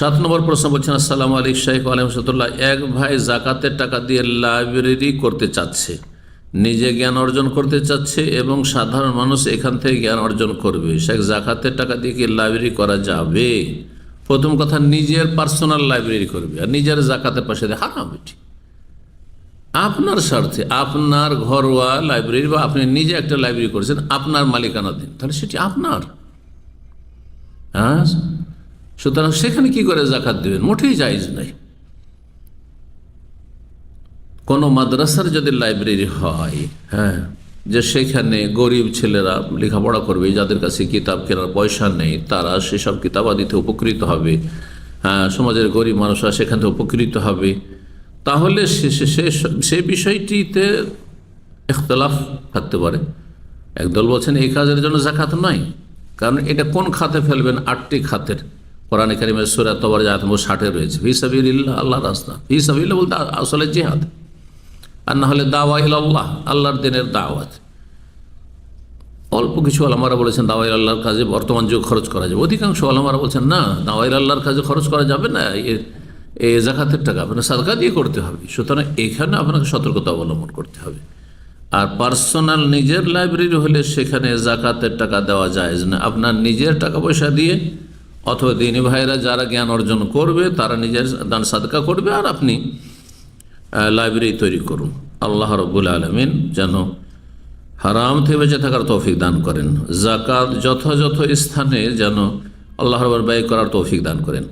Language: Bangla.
7 নম্বর প্রশ্ন বলছেন, আসসালামু আলাইকুম শাইখ আলহামদুলিল্লাহ। এক ভাই জাকাতের টাকা দিয়ে লাইব্রেরি করতে চাচ্ছে, নিজে জ্ঞান অর্জন করতে চাচ্ছে এবং সাধারণ মানুষ এখান থেকে জ্ঞান অর্জন করবে। শেখ, জাকাতের টাকা দিয়ে কি লাইব্রেরি করা যাবে? প্রথম কথা, নিজের পার্সোনাল লাইব্রেরি করবে আর নিজের জাকাতের পাশে দিয়ে হারাম। এটি আপনার স্বার্থে, আপনার ঘরোয়া লাইব্রেরি বা আপনি নিজে একটা লাইব্রেরি করেছেন, আপনার মালিকানাধীন, তাহলে সেটি আপনার। হ্যাঁ, সুতরাং সেখানে কি করে জাকাত দেবেন? মোটেই জায়েজ নাই। কোনো মাদ্রাসার যদি লাইব্রেরি হয়, হ্যাঁ, যে সেখানে গরিব ছেলেরা লেখাপড়া করবে, যাদের কাছে কিতাব কেনার পয়সা নেই, তারা সেসব কিতাবাদিতে উপকৃত হবে, হ্যাঁ, সমাজের গরিব মানুষরা সেখান থেকে উপকৃত হবে, তাহলে সে বিষয়টিতে ইখতলাফ থাকতে পারে। একদল বলছেন এই কাজের জন্য জাকাত নয়, কারণ এটা কোন খাতে ফেলবেন? 8টি খাতের কোরআনে কারিমের সূরা তওবার আয়াত নম্বর 60 রয়েছে, ফি সাবিলিল্লাহ, আল্লাহর রাস্তা। ফি সাবিলিল্লাহ বলতে আসলে জিহাদ, আর না হলে দাওয়া ইলাল্লাহ, আল্লাহর দিনের দাওয়াত। অল্প কিছু আলেমারা বলেছেন দাওয়া ইলাল্লাহর কাজে বর্তমান যুগ খরচ করা যাবে, অধিকাংশ আলেমারা বলছেন না, দাওয়া ইলাল্লাহর কাজে খরচ করা যাবে না, এই জাকাতের টাকা আপনার সাদকা দিয়ে করতে হবে। সুতরাং এখানে আপনাকে সতর্কতা অবলম্বন করতে হবে। আর পার্সোনাল নিজের লাইব্রেরি হলে সেখানে জাকাতের টাকা দেওয়া যায় না। আপনার নিজের টাকা পয়সা দিয়ে অথবা দিনী ভাইরা যারা জ্ঞান অর্জন করবে তারা নিজের দান সাদকা করবে, আর আপনি লাইব্রেরি তৈরি করুন। আল্লাহ রাব্বুল আলামিন যেন হারাম থেকে বেঁচে থাকার তৌফিক দান করেন, জাকাত যথাযথ স্থানে যেন আল্লাহর ব্যয় করার তৌফিক দান করেন।